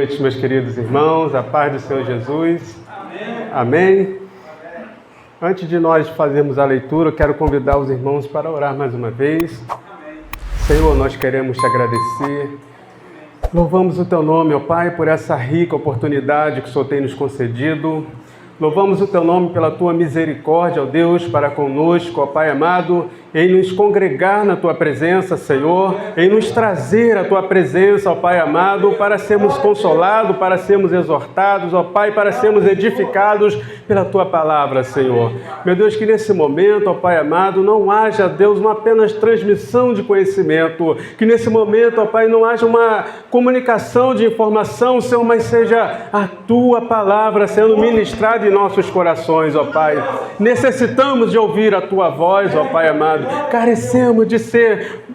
noite, meus queridos irmãos, a paz do Senhor Jesus. Amém. Amém. Antes de nós fazermos a leitura, eu quero convidar os irmãos para orar mais uma vez. Amém. Senhor, nós queremos te agradecer. Louvamos o teu nome, ó Pai, por essa rica oportunidade que o Senhor tem nos concedido. Louvamos o teu nome pela tua misericórdia, ó Deus, para conosco, ó Pai amado, em nos congregar na tua presença, Senhor, em nos trazer a tua presença, ó Pai amado, para sermos consolados, para sermos exortados, ó Pai, para sermos edificados pela tua palavra, Senhor. Meu Deus, que nesse momento, ó Pai amado, não haja, Deus, uma apenas transmissão de conhecimento, que nesse momento, ó Pai, não haja uma comunicação de informação, Senhor, mas seja a tua palavra sendo ministrada em nossos corações, ó Pai. Necessitamos de ouvir a tua voz, ó Pai amado. Carecemos de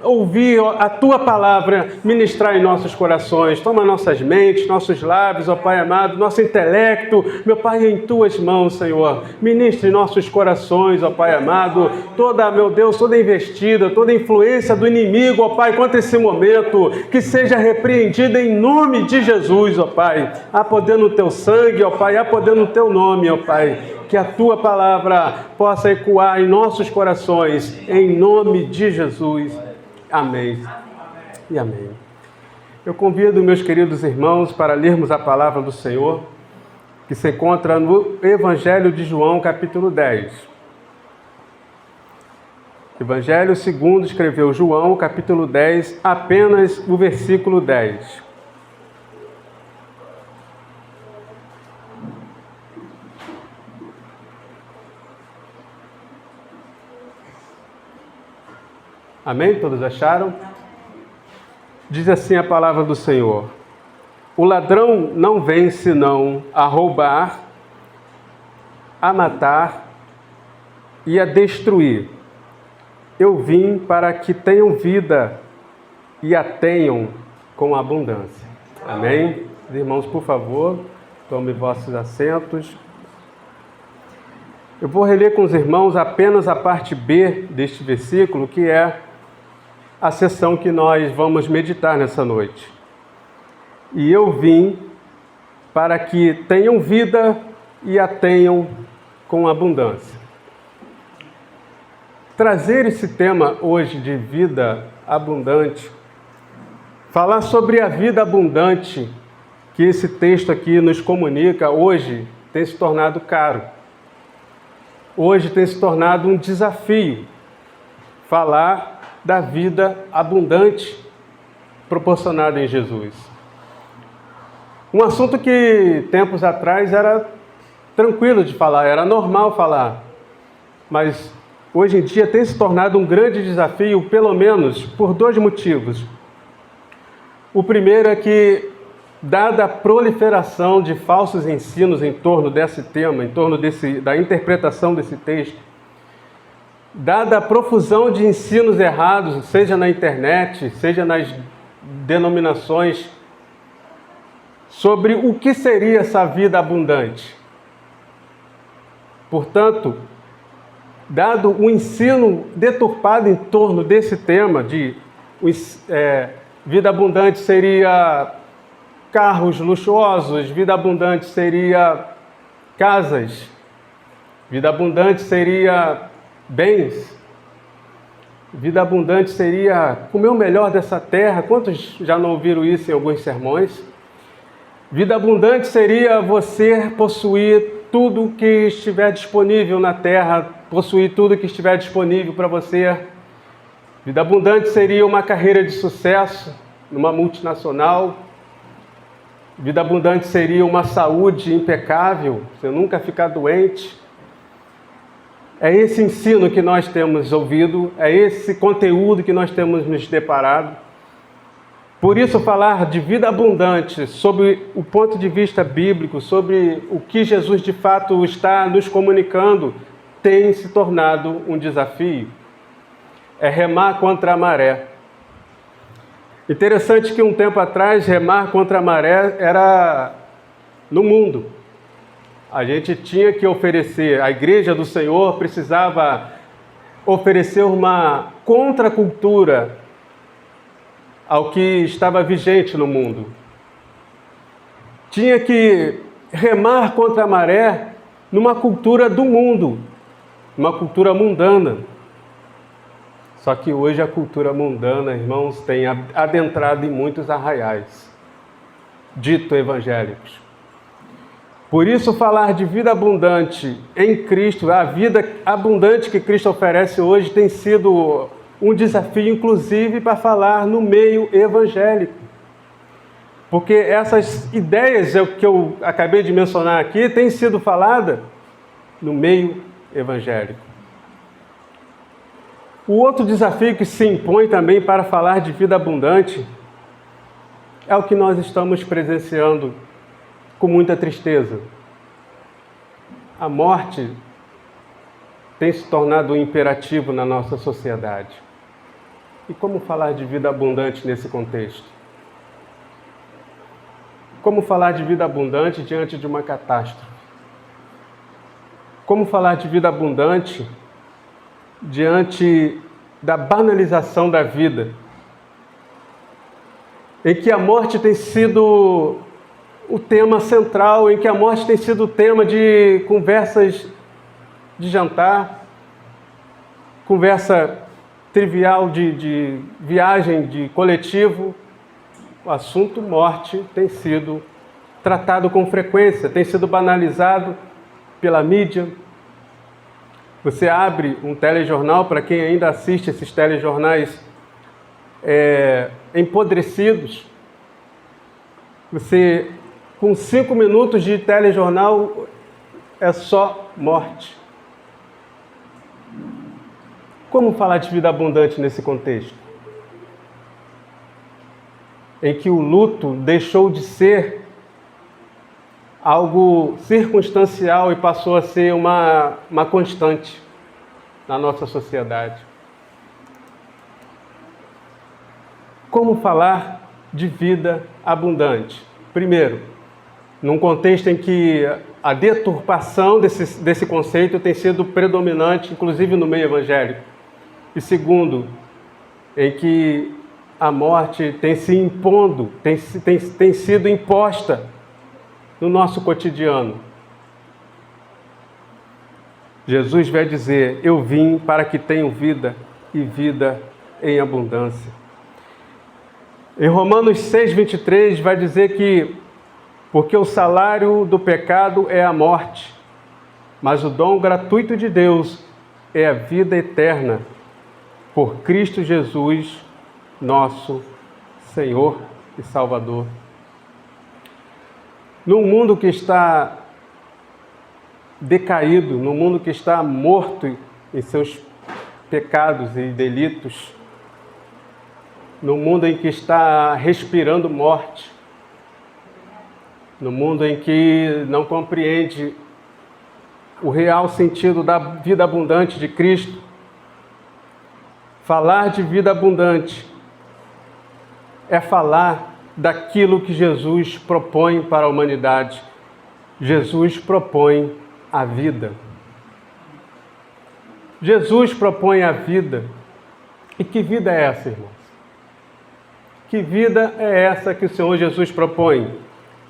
ouvir a tua palavra ministrar em nossos corações. Toma nossas mentes, nossos lábios, ó Pai amado, nosso intelecto, meu Pai, em tuas mãos, Senhor. Ministre em nossos corações, ó Pai amado, toda, meu Deus, toda investida, toda influência do inimigo, ó Pai, contra esse momento, que seja repreendida em nome de Jesus, ó Pai. Há poder no teu sangue, ó Pai, há poder no teu nome, ó Pai. Que a tua palavra possa ecoar em nossos corações, em nome de Jesus. Amém e amém. Eu convido meus queridos irmãos para lermos a palavra do Senhor, que se encontra no Evangelho de João, capítulo 10. Evangelho segundo escreveu João, capítulo 10, apenas o versículo 10. Amém? Todos acharam? Diz assim a palavra do Senhor: o ladrão não vem senão a roubar, a matar e a destruir. Eu vim para que tenham vida e a tenham com abundância. Amém? Irmãos, por favor, tomem vossos assentos. Eu vou reler com os irmãos apenas a parte B deste versículo, que é a sessão que nós vamos meditar nessa noite. E eu vim para que tenham vida e a tenham com abundância. Trazer esse tema hoje de vida abundante, falar sobre a vida abundante que esse texto aqui nos comunica, hoje tem se tornado caro. Hoje tem se tornado um desafio falar da vida abundante proporcionada em Jesus. Um assunto que tempos atrás era tranquilo de falar, era normal falar, mas hoje em dia tem se tornado um grande desafio, pelo menos por dois motivos. O primeiro é que, dada a proliferação de falsos ensinos em torno desse tema, em torno da interpretação desse texto, dada a profusão de ensinos errados, seja na internet, seja nas denominações, sobre o que seria essa vida abundante. Portanto, dado o ensino deturpado em torno desse tema de vida abundante seria carros luxuosos, vida abundante seria casas, vida abundante seria bens, vida abundante seria comer o melhor dessa terra. Quantos já não ouviram isso em alguns sermões? Vida abundante seria você possuir tudo que estiver disponível na terra, possuir tudo que estiver disponível para você. Vida abundante seria uma carreira de sucesso numa multinacional. Vida abundante seria uma saúde impecável, você nunca ficar doente. É esse ensino que nós temos ouvido, é esse conteúdo que nós temos nos deparado. Por isso, falar de vida abundante, sobre o ponto de vista bíblico, sobre o que Jesus de fato está nos comunicando, tem se tornado um desafio. É remar contra a maré. Interessante que um tempo atrás, remar contra a maré era no mundo. A gente tinha que oferecer, a Igreja do Senhor precisava oferecer uma contracultura ao que estava vigente no mundo. tinha que remar contra a maré numa cultura do mundo, uma cultura mundana. Só que hoje a cultura mundana, irmãos, tem adentrado em muitos arraiais, dito evangélicos. Por isso, falar de vida abundante em Cristo, a vida abundante que Cristo oferece hoje, tem sido um desafio, inclusive, para falar no meio evangélico. Porque essas ideias que eu acabei de mencionar aqui têm sido faladas no meio evangélico. O outro desafio que se impõe também para falar de vida abundante é o que nós estamos presenciando com muita tristeza. A morte tem se tornado um imperativo na nossa sociedade. E como falar de vida abundante nesse contexto? Como falar de vida abundante diante de uma catástrofe? Como falar de vida abundante diante da banalização da vida, em que a morte tem sido o tema central, em que a morte tem sido o tema de conversas de jantar, conversa trivial de viagem de coletivo. O assunto morte tem sido tratado com frequência, tem sido banalizado pela mídia. Você abre um telejornal, para quem ainda assiste esses telejornais empodrecidos, você, com 5 minutos de telejornal, é só morte. Como falar de vida abundante nesse contexto? Em que o luto deixou de ser algo circunstancial e passou a ser uma constante na nossa sociedade. Como falar de vida abundante? Primeiro, num contexto em que a deturpação desse conceito tem sido predominante, inclusive no meio evangélico. E segundo, em que a morte tem se impondo, tem sido imposta no nosso cotidiano. Jesus vai dizer: eu vim para que tenham vida e vida em abundância. Em Romanos 6:23 vai dizer que porque o salário do pecado é a morte, mas o dom gratuito de Deus é a vida eterna por Cristo Jesus, nosso Senhor e Salvador. Num mundo que está decaído, num mundo que está morto em seus pecados e delitos, num mundo em que está respirando morte, no mundo em que não compreende o real sentido da vida abundante de Cristo, falar de vida abundante é falar daquilo que Jesus propõe para a humanidade. Jesus propõe a vida. Jesus propõe a vida. E que vida é essa, irmãos? Que vida é essa que o Senhor Jesus propõe?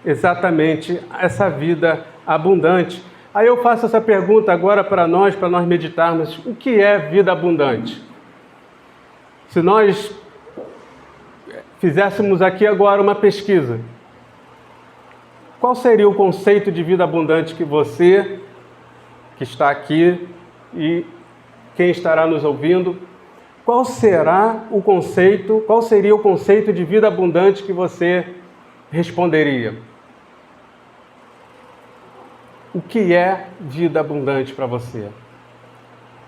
Exatamente essa vida abundante. Aí eu faço essa pergunta agora para nós meditarmos: o que é vida abundante? Se nós fizéssemos aqui agora uma pesquisa, qual seria o conceito de vida abundante que você, que está aqui, e quem estará nos ouvindo, qual seria o conceito de vida abundante que você responderia? O que é vida abundante para você?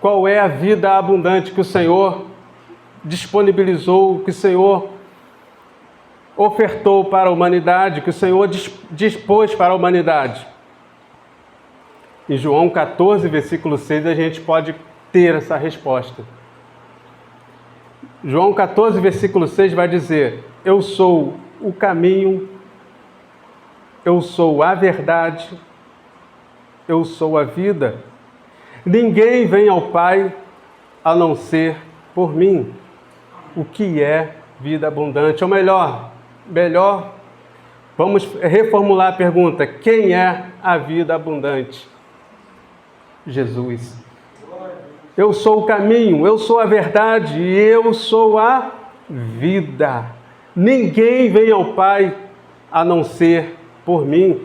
Qual é a vida abundante que o Senhor disponibilizou, que o Senhor ofertou para a humanidade, que o Senhor dispôs para a humanidade? Em João 14, versículo 6, a gente pode ter essa resposta. João 14, versículo 6 vai dizer: eu sou o caminho, eu sou a verdade, eu sou a vida. Ninguém vem ao Pai a não ser por mim. O que é vida abundante? Ou melhor, Vamos reformular a pergunta: quem é a vida abundante? Jesus. Eu sou o caminho, eu sou a verdade e eu sou a vida. Ninguém vem ao Pai a não ser por mim.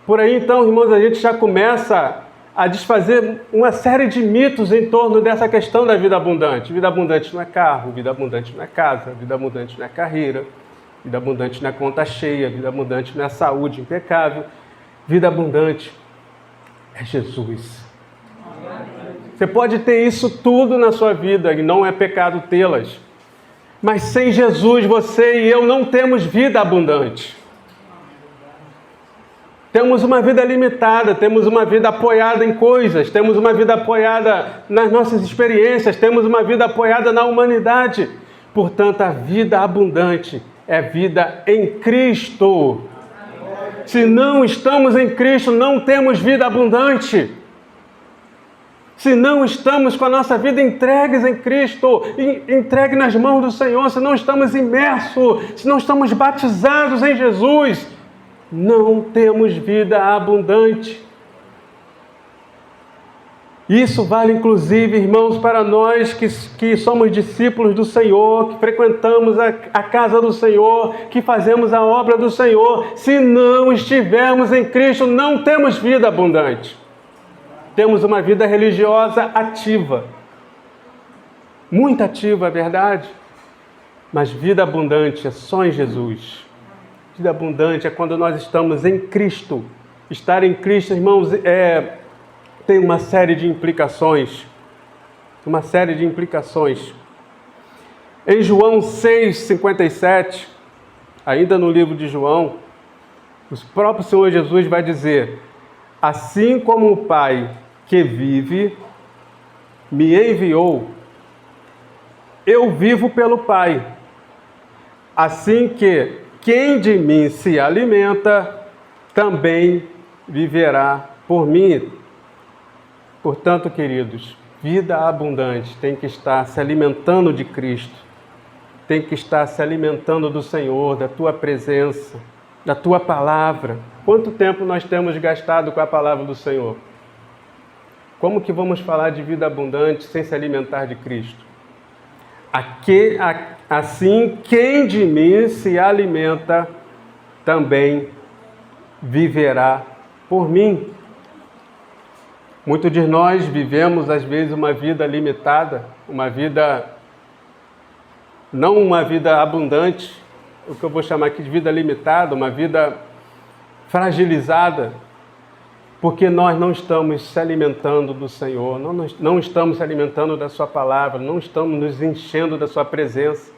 Por aí, então, irmãos, a gente já começa a desfazer uma série de mitos em torno dessa questão da vida abundante. Vida abundante não é carro, vida abundante não é casa, vida abundante não é carreira, vida abundante não é conta cheia, vida abundante não é saúde impecável. Vida abundante é Jesus. Você pode ter isso tudo na sua vida e não é pecado tê-las. Mas sem Jesus, você e eu não temos vida abundante. Temos uma vida limitada, temos uma vida apoiada em coisas, temos uma vida apoiada nas nossas experiências, temos uma vida apoiada na humanidade. Portanto, a vida abundante é vida em Cristo. Se não estamos em Cristo, não temos vida abundante. Se não estamos com a nossa vida entregues em Cristo, entregue nas mãos do Senhor, se não estamos imersos, se não estamos batizados em Jesus, não temos vida abundante. Isso vale inclusive, irmãos, para nós que somos discípulos do Senhor, que frequentamos a casa do Senhor, que fazemos a obra do Senhor. Se não estivermos em Cristo, não temos vida abundante. Temos uma vida religiosa ativa, muito ativa, é verdade, mas vida abundante é só em Jesus. Vida abundante é quando nós estamos em Cristo. Estar em Cristo, irmãos, tem uma série de implicações. Uma série de implicações. Em João 6,57, ainda no livro de João, o próprio Senhor Jesus vai dizer: assim como o Pai que vive me enviou, eu vivo pelo Pai. Assim que quem de mim se alimenta, também viverá por mim. Portanto, queridos, vida abundante tem que estar se alimentando de Cristo, tem que estar se alimentando do Senhor, da Tua presença, da Tua palavra. Quanto tempo nós temos gastado com a palavra do Senhor? Como que vamos falar de vida abundante sem se alimentar de Cristo? Assim, quem de mim se alimenta, também viverá por mim. Muitos de nós vivemos, às vezes, uma vida limitada, uma vida, não uma vida abundante, o que eu vou chamar aqui de vida limitada, uma vida fragilizada, porque nós não estamos se alimentando do Senhor, não estamos se alimentando da Sua palavra, não estamos nos enchendo da Sua presença,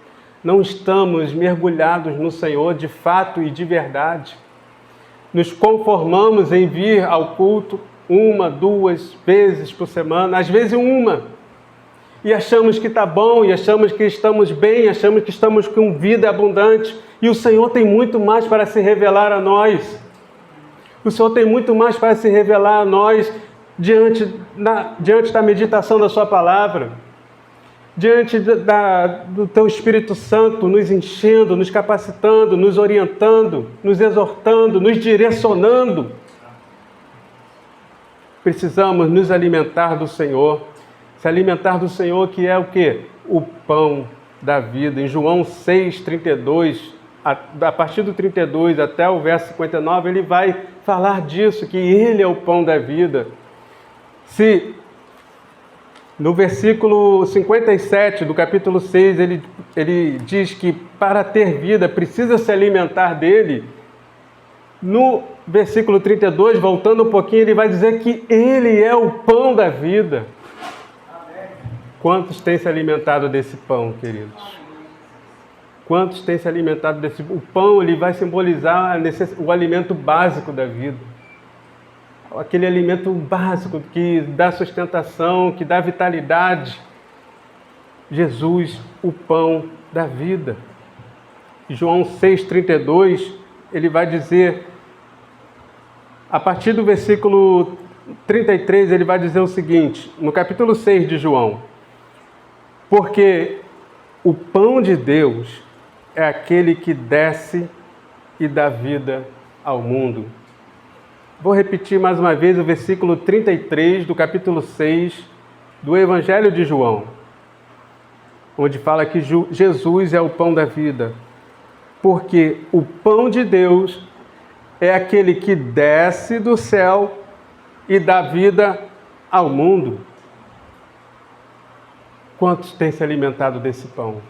não estamos mergulhados no Senhor de fato e de verdade. Nos conformamos em vir ao culto 1, 2 vezes por semana, às vezes uma, e achamos que está bom, e achamos que estamos bem, achamos que estamos com vida abundante, e o Senhor tem muito mais para se revelar a nós. O Senhor tem muito mais para se revelar a nós diante da meditação da Sua palavra, diante do Teu Espírito Santo nos enchendo, nos capacitando, nos orientando, nos exortando, nos direcionando. Precisamos nos alimentar do Senhor, se alimentar do Senhor, que é o quê? O pão da vida. Em João 6,32, a partir do 32 até o verso 59, ele vai falar disso, que Ele é o pão da vida. Se no versículo 57 do capítulo 6, ele diz que para ter vida precisa se alimentar dele. No versículo 32, voltando um pouquinho, ele vai dizer que Ele é o pão da vida. Quantos têm se alimentado desse pão, queridos? Quantos têm se alimentado desse... O pão, ele vai simbolizar o alimento básico da vida. Aquele alimento básico que dá sustentação, que dá vitalidade. Jesus, o pão da vida. João 6,32, ele vai dizer, a partir do versículo 33, ele vai dizer o seguinte, no capítulo 6 de João: porque o pão de Deus é aquele que desce e dá vida ao mundo. Vou repetir mais uma vez o versículo 33 do capítulo 6 do Evangelho de João, onde fala que Jesus é o pão da vida, porque o pão de Deus é aquele que desce do céu e dá vida ao mundo. Quantos têm se alimentado desse pão?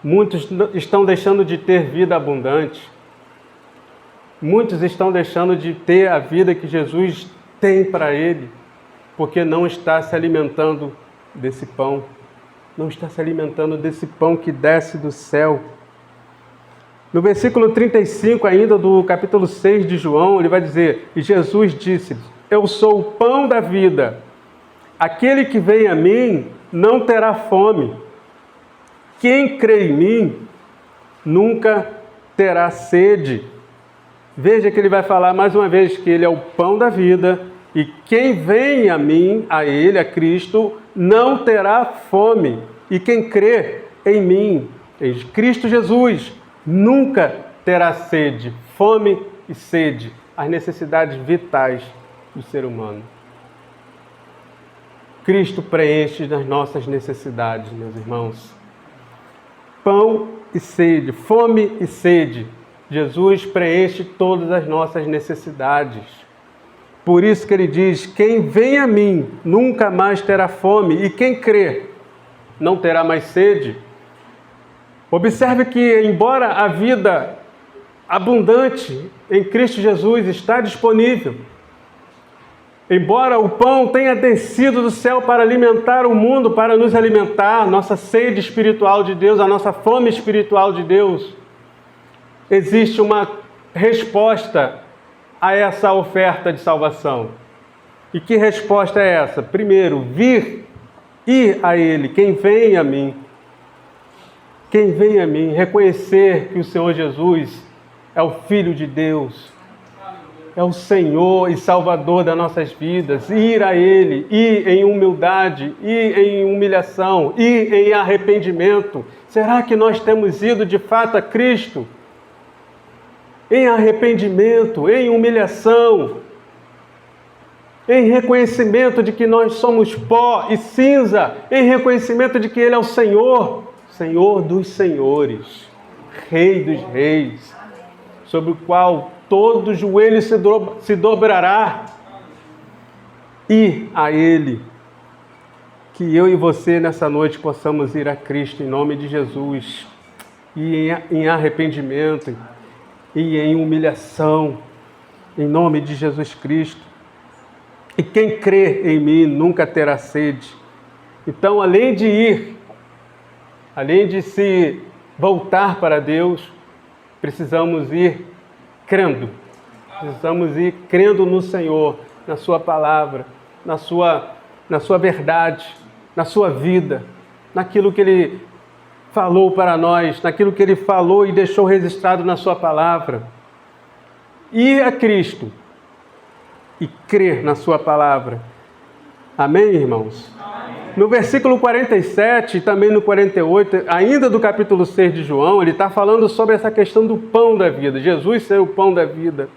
Muitos estão deixando de ter vida abundante. Muitos estão deixando de ter a vida que Jesus tem para ele, porque não está se alimentando desse pão. Não está se alimentando desse pão que desce do céu. No versículo 35 ainda do capítulo 6 de João, ele vai dizer: e Jesus disse: eu sou o pão da vida. Aquele que vem a mim não terá fome. Quem crê em mim nunca terá sede. Veja que ele vai falar mais uma vez que ele é o pão da vida, e quem vem a mim, a ele, a Cristo, não terá fome. E quem crê em mim, em Cristo Jesus, nunca terá sede, fome e sede, as necessidades vitais do ser humano. Cristo preenche as nossas necessidades, meus irmãos. Pão e sede, fome e sede. Jesus preenche todas as nossas necessidades. Por isso que ele diz: quem vem a mim nunca mais terá fome, e quem crê não terá mais sede. Observe que, embora a vida abundante em Cristo Jesus está disponível, embora o pão tenha descido do céu para alimentar o mundo, para nos alimentar, nossa sede espiritual de Deus, a nossa fome espiritual de Deus, existe uma resposta a essa oferta de salvação. E que resposta é essa? Primeiro, ir a Ele, quem vem a mim. Quem vem a mim, reconhecer que o Senhor Jesus é o Filho de Deus, é o Senhor e Salvador das nossas vidas, ir a Ele, ir em humildade, ir em humilhação, ir em arrependimento. Será que nós temos ido de fato a Cristo? Em arrependimento, em humilhação, em reconhecimento de que nós somos pó e cinza, em reconhecimento de que Ele é o Senhor, Senhor dos senhores, Rei dos reis, sobre o qual todo joelho se dobrará. Ir a Ele. Que eu e você nessa noite possamos ir a Cristo em nome de Jesus, e em arrependimento, e em humilhação, em nome de Jesus Cristo. E quem crê em mim nunca terá sede. Então, além de ir, além de se voltar para Deus, precisamos ir crendo. Precisamos ir crendo no Senhor, na Sua palavra, na sua verdade, na Sua vida, naquilo que Ele falou para nós, naquilo que Ele falou e deixou registrado na Sua palavra. Ir a Cristo e crer na Sua palavra. Amém, irmãos? Amém. No versículo 47 e também no 48, ainda do capítulo 6 de João, ele está falando sobre essa questão do pão da vida. Jesus ser o pão da vida.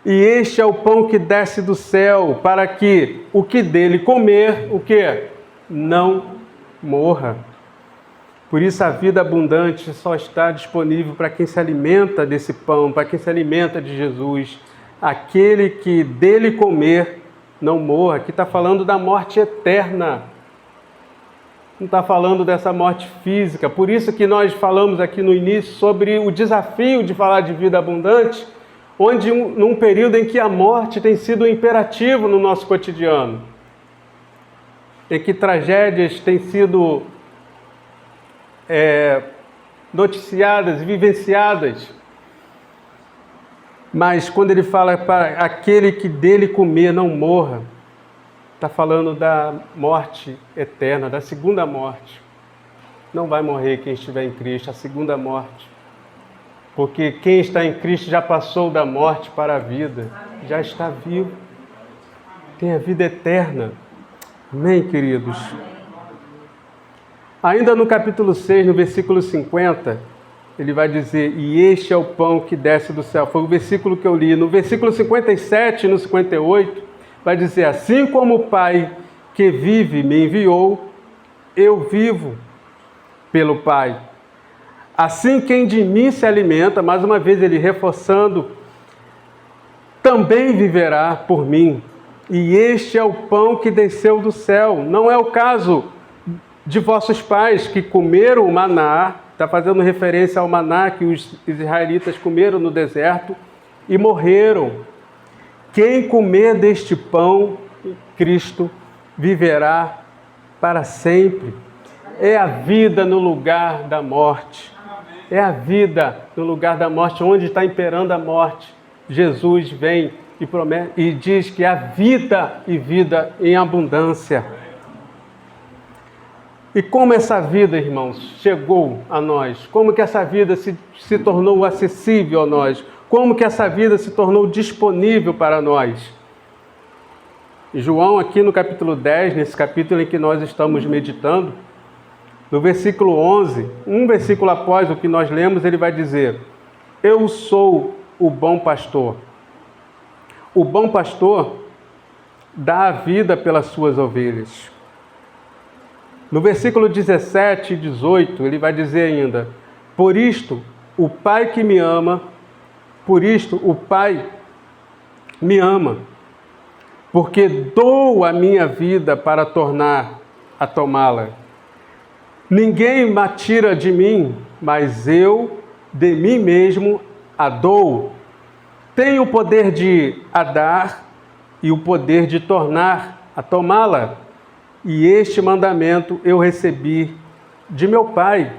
E este é o pão que desce do céu, para que o que dele comer, o quê? Não morra. Por isso a vida abundante só está disponível para quem se alimenta desse pão, para quem se alimenta de Jesus. Aquele que dele comer não morra. Aqui está falando da morte eterna. Não está falando dessa morte física. Por isso que nós falamos aqui no início sobre o desafio de falar de vida abundante, onde num período em que a morte tem sido um imperativo no nosso cotidiano, em que tragédias têm sido noticiadas e vivenciadas. Mas quando ele fala para aquele que dele comer não morra, está falando da morte eterna, da segunda morte. Não vai morrer quem estiver em Cristo, a segunda morte. Porque quem está em Cristo já passou da morte para a vida, já está vivo, tem a vida eterna. Amém, queridos? Ainda no capítulo 6, no versículo 50, ele vai dizer, e este é o pão que desce do céu. Foi o versículo que eu li. No versículo 57 e no 58, vai dizer, assim como o Pai que vive me enviou, eu vivo pelo Pai. Assim quem de mim se alimenta, mais uma vez ele reforçando, também viverá por mim. E este é o pão que desceu do céu. Não é o caso de vossos pais que comeram o maná, está fazendo referência ao maná que os israelitas comeram no deserto e morreram. Quem comer deste pão, Cristo, viverá para sempre. É a vida no lugar da morte. É a vida no lugar da morte, onde está imperando a morte. Jesus vem e promete e diz que há vida e vida em abundância. E como essa vida, irmãos, chegou a nós? Como que essa vida se tornou acessível a nós? Como que essa vida se tornou disponível para nós? João, aqui no capítulo 10, nesse capítulo em que nós estamos meditando, no versículo 11, um versículo após o que nós lemos, ele vai dizer, eu sou o bom pastor. O bom pastor dá a vida pelas suas ovelhas. No versículo 17 e 18, ele vai dizer ainda, por isto, o Pai que me ama, por isto o Pai me ama, porque dou a minha vida para tornar a tomá-la. Ninguém me tira de mim, mas eu de mim mesmo a dou. Tenho o poder de a dar e o poder de tornar a tomá-la. E este mandamento eu recebi de meu Pai.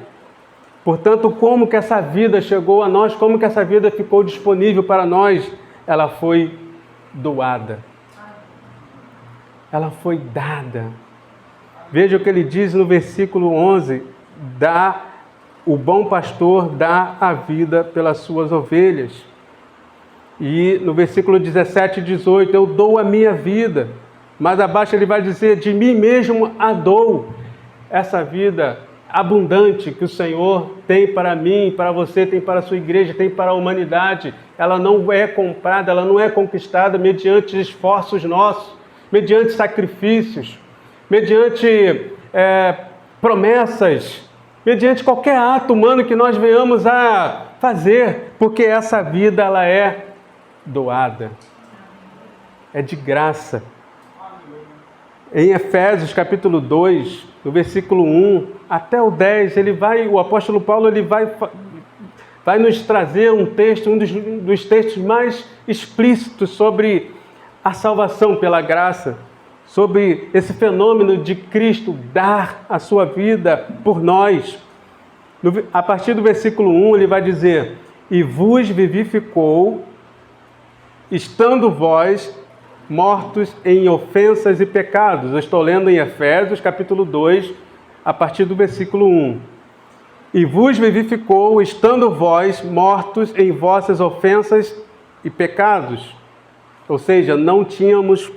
Portanto, como que essa vida chegou a nós? Como que essa vida ficou disponível para nós? Ela foi doada. Ela foi dada. Veja o que ele diz no versículo 11. O bom pastor dá a vida pelas suas ovelhas. E no versículo 17 e 18, eu dou a minha vida. Mais abaixo ele vai dizer, de mim mesmo a dou. Essa vida abundante que o Senhor tem para mim, para você, tem para a sua igreja, tem para a humanidade, ela não é comprada, ela não é conquistada mediante esforços nossos, mediante sacrifícios, mediante promessas, mediante qualquer ato humano que nós venhamos a fazer, porque essa vida ela é doada, é de graça. Em Efésios capítulo 2, no versículo 1 até o 10, o apóstolo Paulo vai nos trazer um texto, um dos textos mais explícitos sobre a salvação pela graça, sobre esse fenômeno de Cristo dar a sua vida por nós. A partir do versículo 1, ele vai dizer, e vos vivificou, estando vós mortos em ofensas e pecados. Eu estou lendo em Efésios, capítulo 2, a partir do versículo 1. E vos vivificou, estando vós mortos em vossas ofensas e pecados. Ou seja, não tínhamos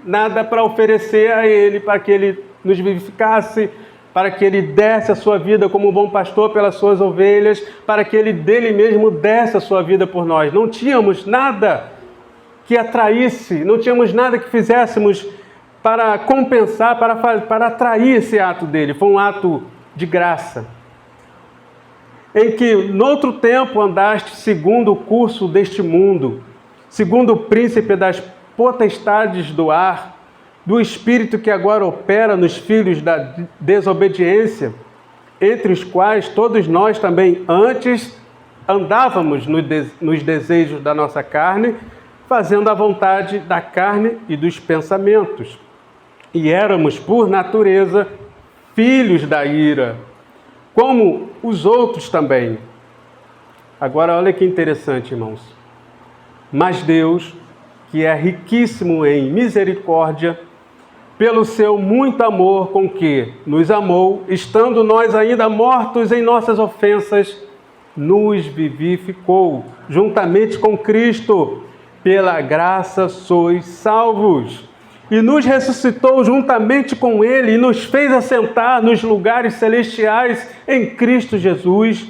nada para oferecer a Ele, para que Ele nos vivificasse, para que Ele desse a sua vida como bom pastor pelas suas ovelhas, para que Ele dele mesmo desse a sua vida por nós. Não tínhamos nada que atraísse, não tínhamos nada que fizéssemos para compensar, para atrair esse ato dele. Foi um ato de graça. Em que, noutro tempo, andaste segundo o curso deste mundo, segundo o príncipe das potestades do ar, do espírito que agora opera nos filhos da desobediência, entre os quais todos nós também antes andávamos nos desejos da nossa carne, fazendo a vontade da carne e dos pensamentos. E éramos, por natureza, filhos da ira, como os outros também. Agora, olha que interessante, irmãos. Mas Deus, que é riquíssimo em misericórdia, pelo seu muito amor com que nos amou, estando nós ainda mortos em nossas ofensas, nos vivificou, juntamente com Cristo. Pela graça sois salvos. E nos ressuscitou juntamente com Ele e nos fez assentar nos lugares celestiais em Cristo Jesus,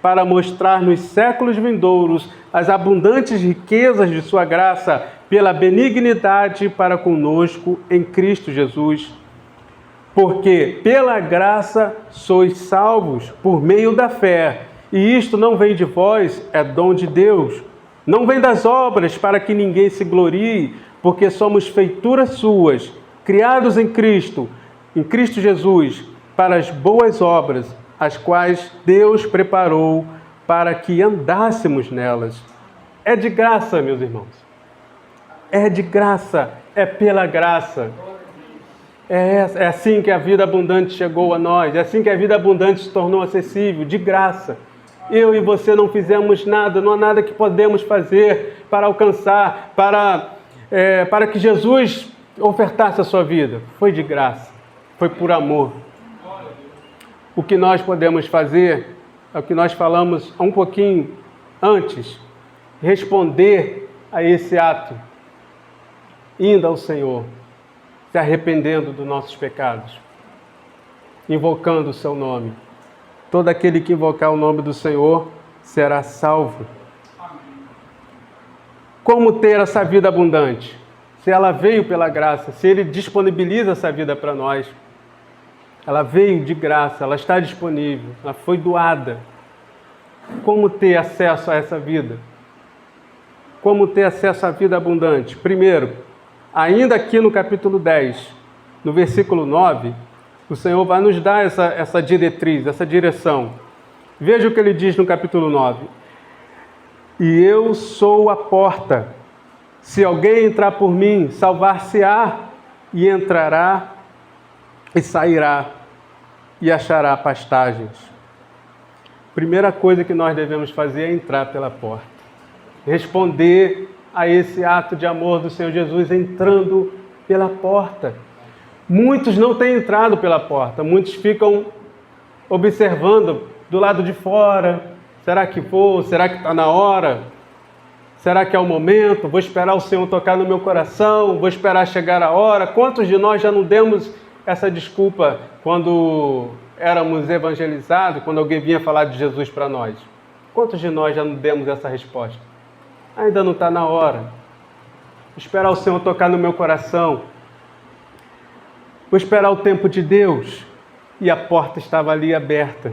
para mostrar nos séculos vindouros as abundantes riquezas de sua graça pela benignidade para conosco em Cristo Jesus. Porque pela graça sois salvos por meio da fé, e isto não vem de vós, é dom de Deus. Não vem das obras para que ninguém se glorie, porque somos feituras suas, criados em Cristo Jesus, para as boas obras, as quais Deus preparou para que andássemos nelas. É de graça, meus irmãos. É de graça, é pela graça. É assim que a vida abundante chegou a nós, é assim que a vida abundante se tornou acessível, de graça. Eu e você não fizemos nada, não há nada que podemos fazer para alcançar, para que Jesus ofertasse a sua vida. Foi de graça, foi por amor. O que nós podemos fazer é o que nós falamos um pouquinho antes, responder a esse ato, indo ao Senhor, se arrependendo dos nossos pecados, invocando o seu nome. Todo aquele que invocar o nome do Senhor será salvo. Como ter essa vida abundante? Se ela veio pela graça, se Ele disponibiliza essa vida para nós, ela veio de graça, ela está disponível, ela foi doada. Como ter acesso a essa vida? Como ter acesso à vida abundante? Primeiro, ainda aqui no capítulo 10, no versículo 9, o Senhor vai nos dar essa diretriz, essa direção. Veja o que Ele diz no capítulo 9. E eu sou a porta. Se alguém entrar por mim, salvar-se-á, e entrará e sairá, e achará pastagens. Primeira coisa que nós devemos fazer é entrar pela porta. Responder a esse ato de amor do Senhor Jesus entrando pela porta. Muitos não têm entrado pela porta, muitos ficam observando do lado de fora. Será que vou? Será que está na hora? Será que é o momento? Vou esperar o Senhor tocar no meu coração? Vou esperar chegar a hora? Quantos de nós já não demos essa desculpa quando éramos evangelizados, quando alguém vinha falar de Jesus para nós? Quantos de nós já não demos essa resposta? Ainda não está na hora. Vou esperar o Senhor tocar no meu coração. Vou esperar o tempo de Deus. E a porta estava ali aberta.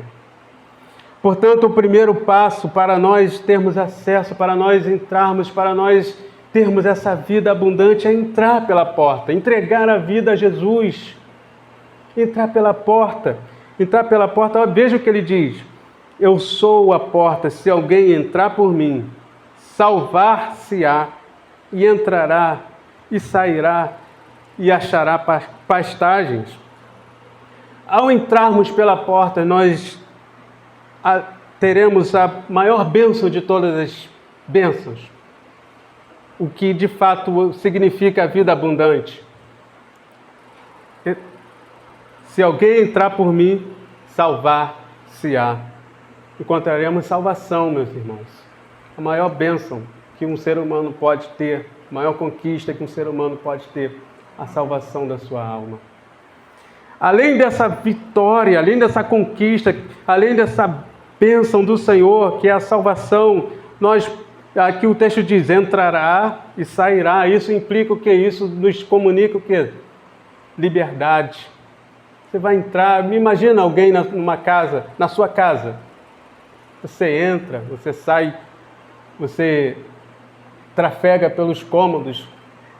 Portanto, o primeiro passo para nós termos acesso, para nós entrarmos, para nós termos essa vida abundante é entrar pela porta, entregar a vida a Jesus. Entrar pela porta. Entrar pela porta, veja o que ele diz. Eu sou a porta, se alguém entrar por mim, salvar-se-á, e entrará, e sairá, e achará pastagens. Ao entrarmos pela porta, nós teremos a maior bênção de todas as bênçãos. O que de fato significa a vida abundante. Se alguém entrar por mim, salvar-se-á. Encontraremos salvação, meus irmãos. A maior bênção que um ser humano pode ter, a maior conquista que um ser humano pode ter, a salvação da sua alma. Além dessa vitória, além dessa conquista, além dessa bênção do Senhor, que é a salvação, aqui o texto diz, entrará e sairá. Isso implica o quê? Isso nos comunica o quê? Liberdade. Você vai entrar, me imagina alguém numa casa, na sua casa. Você entra, você sai, você trafega pelos cômodos.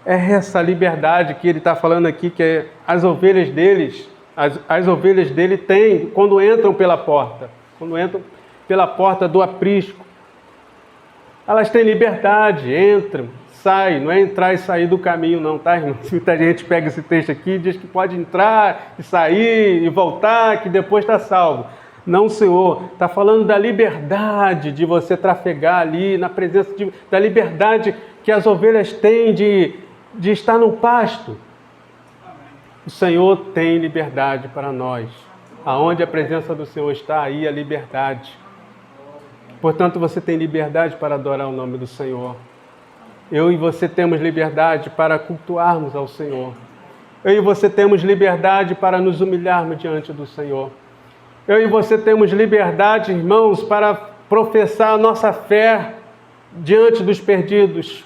É essa liberdade que ele está falando aqui, que as ovelhas deles, as ovelhas dele têm quando entram pela porta. Quando entram pela porta do aprisco. Elas têm liberdade, entram, saem. Não é entrar e sair do caminho não, tá, irmão? Muita gente pega esse texto aqui e diz que pode entrar e sair e voltar, que depois está salvo. Não, Senhor, está falando da liberdade de você trafegar ali, na presença da liberdade que as ovelhas têm de estar no pasto. O Senhor tem liberdade para nós. Aonde a presença do Senhor está, aí a liberdade. Portanto, você tem liberdade para adorar o nome do Senhor. Eu e você temos liberdade para cultuarmos ao Senhor. Eu e você temos liberdade para nos humilharmos diante do Senhor. Eu e você temos liberdade, irmãos, para professar a nossa fé diante dos perdidos.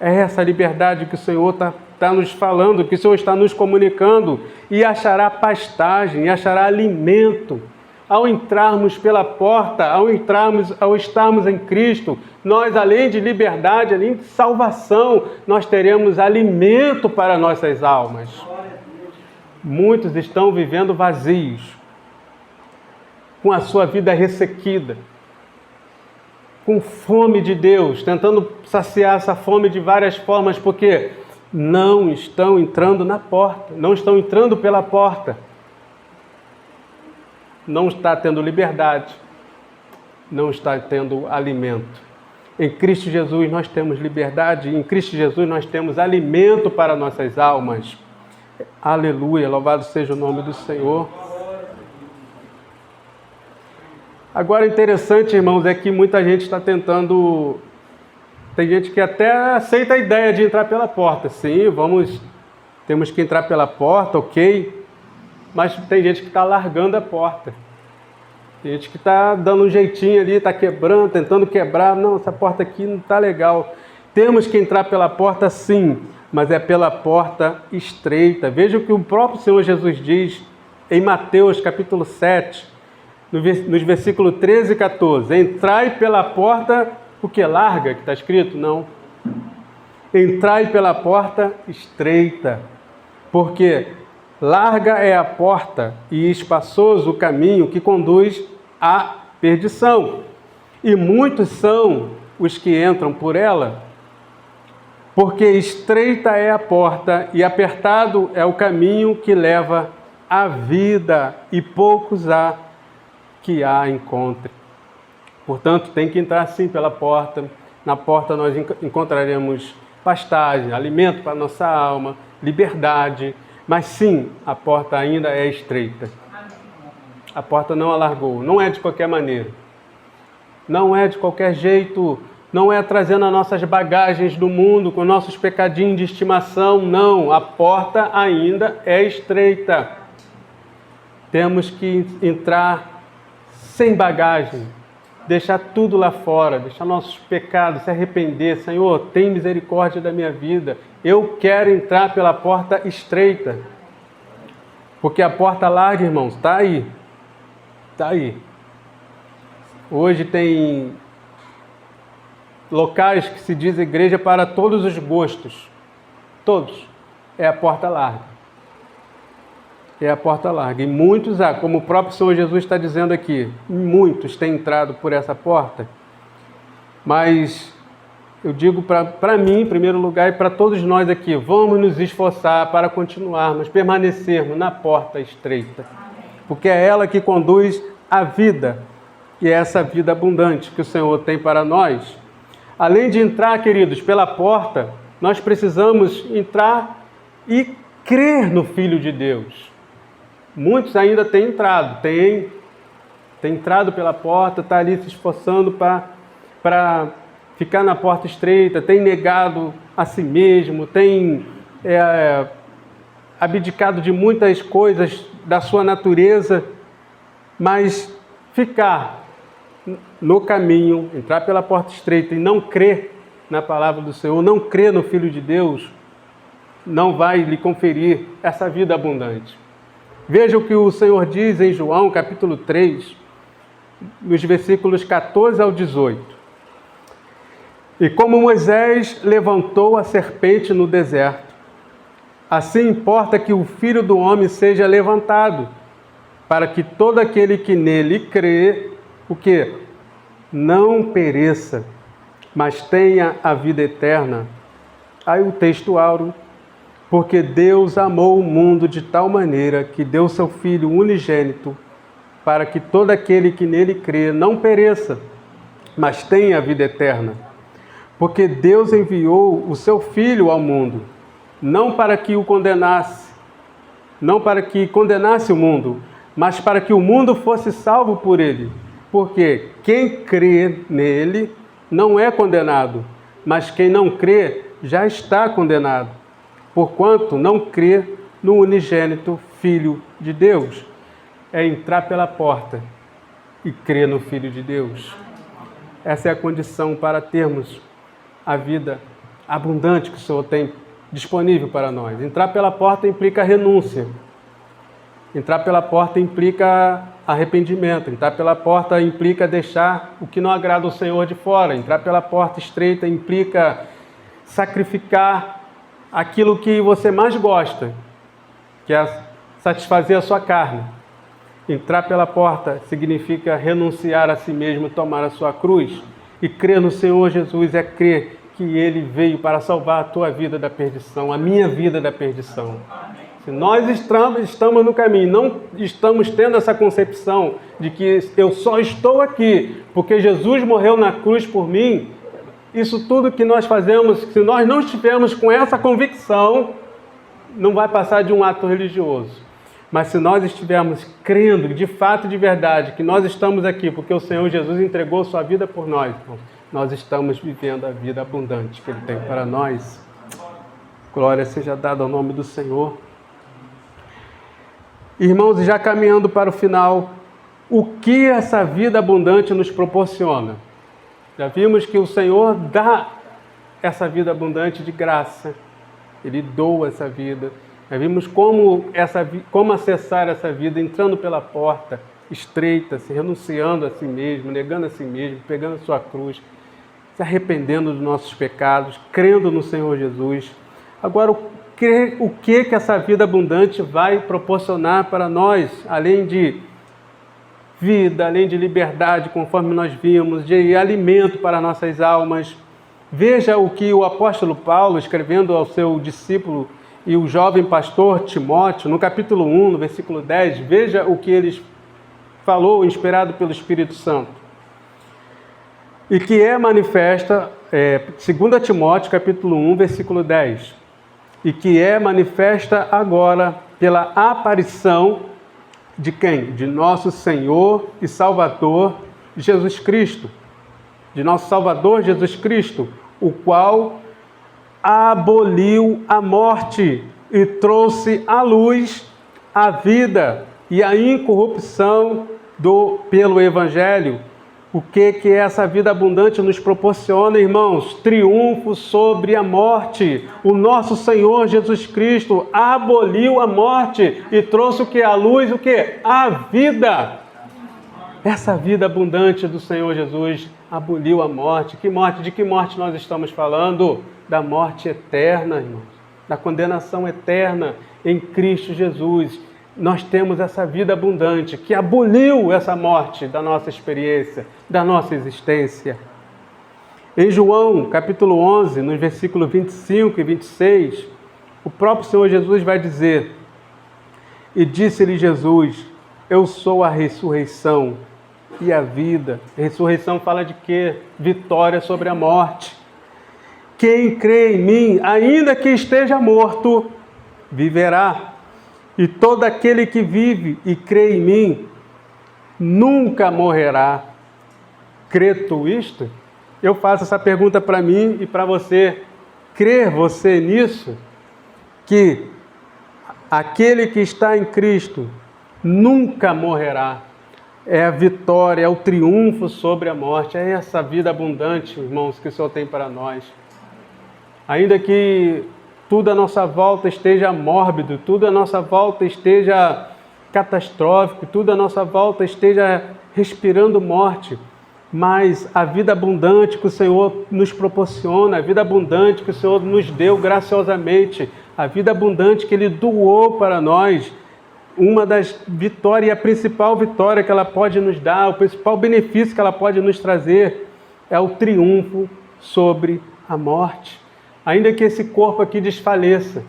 É essa liberdade que o Senhor está nos falando, que o Senhor está nos comunicando, e achará pastagem, e achará alimento. Ao entrarmos pela porta, ao estarmos em Cristo, nós, além de liberdade, além de salvação, nós teremos alimento para nossas almas. Muitos estão vivendo vazios, com a sua vida ressequida, com fome de Deus, tentando saciar essa fome de várias formas, porque não estão entrando na porta, não estão entrando pela porta. Não está tendo liberdade, não está tendo alimento. Em Cristo Jesus nós temos liberdade, em Cristo Jesus nós temos alimento para nossas almas. Aleluia, louvado seja o nome do Senhor. Agora, interessante, irmãos, é que muita gente está tentando... Tem gente que até aceita a ideia de entrar pela porta. Sim, temos que entrar pela porta, ok. Mas tem gente que está largando a porta. Tem gente que está dando um jeitinho ali, está quebrando, tentando quebrar. Não, essa porta aqui não está legal. Temos que entrar pela porta, sim, mas é pela porta estreita. Veja o que o próprio Senhor Jesus diz em Mateus capítulo 7, nos versículos 13 e 14. Entrai pela porta, o que? Larga, que está escrito? Não. Entrai pela porta estreita, porque larga é a porta e espaçoso o caminho que conduz à perdição. E muitos são os que entram por ela, porque estreita é a porta e apertado é o caminho que leva à vida, e poucos há que a encontrem. Portanto, tem que entrar sim pela porta. Na porta nós encontraremos pastagem, alimento para a nossa alma, liberdade. Mas sim, a porta ainda é estreita. A porta não alargou, não é de qualquer maneira. Não é de qualquer jeito, não é trazendo as nossas bagagens do mundo, com nossos pecadinhos de estimação, não. A porta ainda é estreita. Temos que entrar sem bagagem, deixar tudo lá fora, deixar nossos pecados, se arrepender. Senhor, tem misericórdia da minha vida. Eu quero entrar pela porta estreita. Porque a porta larga, irmãos, está aí. Está aí. Hoje tem locais que se diz igreja para todos os gostos. Todos. É a porta larga. É a porta larga. E muitos há, como o próprio Senhor Jesus está dizendo aqui, muitos têm entrado por essa porta. Mas eu digo para mim, em primeiro lugar, e para todos nós aqui, vamos nos esforçar para continuarmos, permanecermos na porta estreita. Porque é ela que conduz à vida, e é essa vida abundante que o Senhor tem para nós. Além de entrar, queridos, pela porta, nós precisamos entrar e crer no Filho de Deus. Muitos ainda têm entrado, têm entrado pela porta, está ali se esforçando para ficar na porta estreita, tem negado a si mesmo, tem abdicado de muitas coisas da sua natureza, mas ficar no caminho, entrar pela porta estreita e não crer na palavra do Senhor, não crer no Filho de Deus, não vai lhe conferir essa vida abundante. Veja o que o Senhor diz em João, capítulo 3, nos versículos 14 ao 18. E como Moisés levantou a serpente no deserto, assim importa que o Filho do Homem seja levantado, para que todo aquele que nele crê, o quê? Não pereça, mas tenha a vida eterna. Aí o texto áureo. Porque Deus amou o mundo de tal maneira que deu seu Filho unigênito, para que todo aquele que nele crê não pereça, mas tenha a vida eterna. Porque Deus enviou o seu Filho ao mundo, não para que o condenasse, não para que condenasse o mundo, mas para que o mundo fosse salvo por ele. Porque quem crê nele não é condenado, mas quem não crê já está condenado, porquanto não crê no unigênito Filho de Deus. É entrar pela porta e crer no Filho de Deus. Essa é a condição para termos a vida abundante que o Senhor tem disponível para nós. Entrar pela porta implica renúncia. Entrar pela porta implica arrependimento. Entrar pela porta implica deixar o que não agrada ao Senhor de fora. Entrar pela porta estreita implica sacrificar aquilo que você mais gosta, que é satisfazer a sua carne. Entrar pela porta significa renunciar a si mesmo, tomar a sua cruz. E crer no Senhor Jesus é crer que Ele veio para salvar a tua vida da perdição, a minha vida da perdição. Se nós estamos no caminho, não estamos tendo essa concepção de que eu só estou aqui porque Jesus morreu na cruz por mim, isso tudo que nós fazemos, se nós não estivermos com essa convicção, não vai passar de um ato religioso. Mas se nós estivermos crendo de fato e de verdade que nós estamos aqui porque o Senhor Jesus entregou sua vida por nós, nós estamos vivendo a vida abundante que Ele tem para nós. Glória seja dada ao nome do Senhor. Irmãos, já caminhando para o final, o que essa vida abundante nos proporciona? Já vimos que o Senhor dá essa vida abundante de graça. Ele doa essa vida. Já vimos como acessar essa vida entrando pela porta estreita, se renunciando a si mesmo, negando a si mesmo, pegando a sua cruz, se arrependendo dos nossos pecados, crendo no Senhor Jesus. Agora, o que essa vida abundante vai proporcionar para nós, além de vida, além de liberdade, conforme nós vimos, de alimento para nossas almas? Veja o que o apóstolo Paulo, escrevendo ao seu discípulo e o jovem pastor Timóteo, no capítulo 1, no versículo 10, veja o que ele falou, inspirado pelo Espírito Santo. E que é manifesta, 2 Timóteo, capítulo 1, versículo 10, e que é manifesta agora pela aparição de quem? De nosso Senhor e Salvador Jesus Cristo. De nosso Salvador Jesus Cristo, o qual aboliu a morte e trouxe à luz a vida e a incorrupção pelo Evangelho. O que essa vida abundante nos proporciona, irmãos? Triunfo sobre a morte. O nosso Senhor Jesus Cristo aboliu a morte e trouxe o que? À luz, o que? A vida. Essa vida abundante do Senhor Jesus aboliu a morte. Que morte? De que morte nós estamos falando? Da morte eterna, irmãos. Da condenação eterna em Cristo Jesus. Nós temos essa vida abundante que aboliu essa morte da nossa experiência, da nossa existência. Em João, capítulo 11, nos versículos 25 e 26, o próprio Senhor Jesus vai dizer: e disse-lhe Jesus, eu sou a ressurreição e a vida. A ressurreição fala de quê? Vitória sobre a morte. Quem crê em mim, ainda que esteja morto, viverá. E todo aquele que vive e crê em mim, nunca morrerá. Crê tu isto? Eu faço essa pergunta para mim e para você. Crê você nisso? Que aquele que está em Cristo nunca morrerá. É a vitória, é o triunfo sobre a morte. É essa vida abundante, irmãos, que o Senhor tem para nós. Ainda que tudo à nossa volta esteja mórbido, tudo à nossa volta esteja catastrófico, tudo à nossa volta esteja respirando morte, mas a vida abundante que o Senhor nos proporciona, a vida abundante que o Senhor nos deu graciosamente, a vida abundante que Ele doou para nós, uma das vitórias, e a principal vitória que ela pode nos dar, o principal benefício que ela pode nos trazer, é o triunfo sobre a morte. Ainda que esse corpo aqui desfaleça,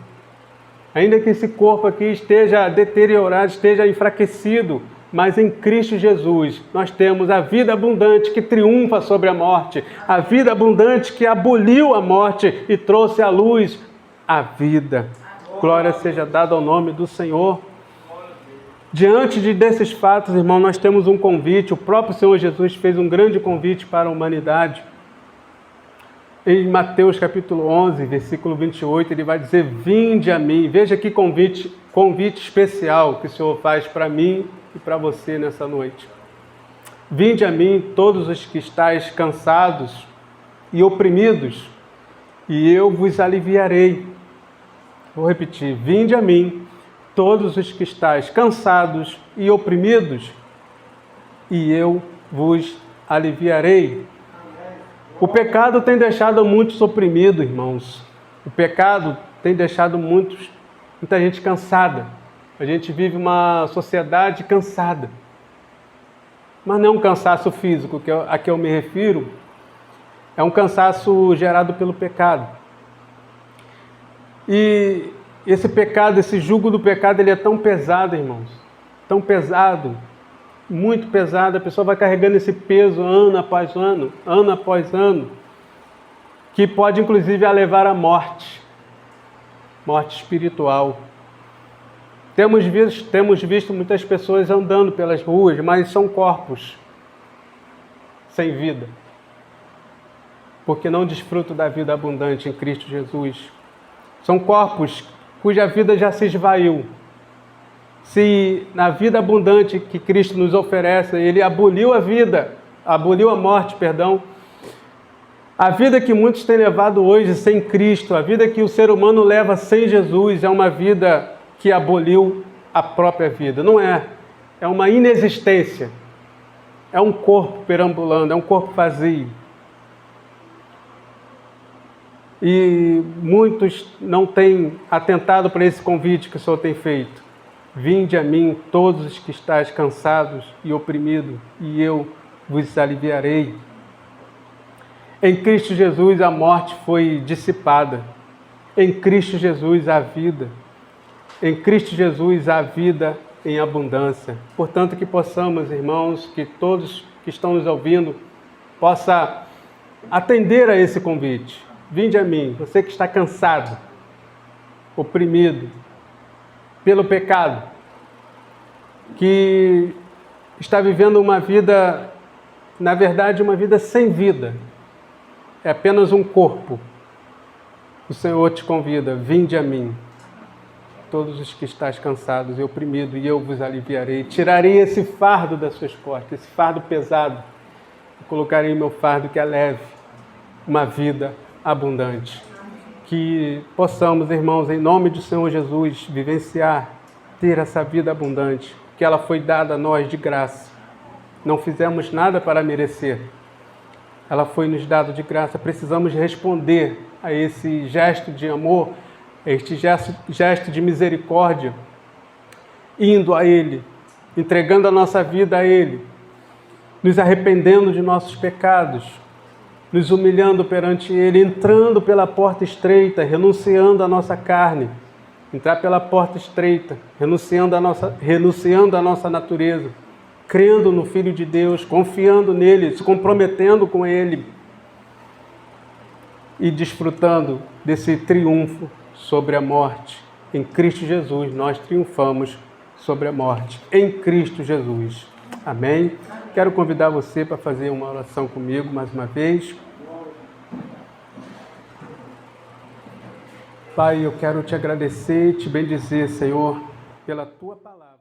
ainda que esse corpo aqui esteja deteriorado, esteja enfraquecido, mas em Cristo Jesus nós temos a vida abundante que triunfa sobre a morte, a vida abundante que aboliu a morte e trouxe à luz a vida. Glória seja dada ao nome do Senhor. Diante desses fatos, irmão, nós temos um convite. O próprio Senhor Jesus fez um grande convite para a humanidade. Em Mateus capítulo 11, versículo 28, ele vai dizer: vinde a mim. Veja que convite especial que o Senhor faz para mim e para você nessa noite. Vinde a mim todos os que estáis cansados e oprimidos, e eu vos aliviarei. Vou repetir, vinde a mim todos os que estáis cansados e oprimidos, e eu vos aliviarei. O pecado tem deixado muitos oprimidos, irmãos. O pecado tem deixado muita gente cansada. A gente vive uma sociedade cansada. Mas não é um cansaço físico a que eu me refiro, é um cansaço gerado pelo pecado. E esse pecado, esse jugo do pecado, ele é tão pesado, irmãos. Tão pesado, muito pesado. A pessoa vai carregando esse peso ano após ano, que pode inclusive a levar à morte espiritual. Temos visto muitas pessoas andando pelas ruas, mas são corpos sem vida, porque não desfrutam da vida abundante em Cristo Jesus. São corpos cuja vida já se esvaiu. Se na vida abundante que Cristo nos oferece, Ele aboliu a morte, a vida que muitos têm levado hoje sem Cristo, a vida que o ser humano leva sem Jesus, é uma vida que aboliu a própria vida. Não é. É uma inexistência. É um corpo perambulando, é um corpo vazio. E muitos não têm atentado para esse convite que o Senhor tem feito. Vinde a mim todos os que estáis cansados e oprimidos, e eu vos aliviarei. Em Cristo Jesus a morte foi dissipada. Em Cristo Jesus a vida. Em Cristo Jesus há vida em abundância. Portanto, que possamos, irmãos, que todos que estão nos ouvindo, possa atender a esse convite. Vinde a mim, você que está cansado, oprimido pelo pecado, que está vivendo uma vida, na verdade, uma vida sem vida. É apenas um corpo. O Senhor te convida, vinde a mim. Todos os que estáis cansados e oprimidos, e eu vos aliviarei. Tirarei esse fardo das suas costas, esse fardo pesado, e colocarei meu fardo que é leve, uma vida abundante. Que possamos, irmãos, em nome do Senhor Jesus, vivenciar, ter essa vida abundante, que ela foi dada a nós de graça. Não fizemos nada para merecer. Ela foi nos dada de graça. Precisamos responder a esse gesto de amor, este gesto de misericórdia, indo a Ele, entregando a nossa vida a Ele, nos arrependendo de nossos pecados, nos humilhando perante Ele, entrando pela porta estreita, renunciando à nossa carne, entrar pela porta estreita, renunciando à nossa natureza, crendo no Filho de Deus, confiando nele, se comprometendo com Ele e desfrutando desse triunfo sobre a morte. Em Cristo Jesus, nós triunfamos sobre a morte. Em Cristo Jesus. Amém? Quero convidar você para fazer uma oração comigo mais uma vez. Pai, eu quero te agradecer e te bendizer, Senhor, pela Tua palavra.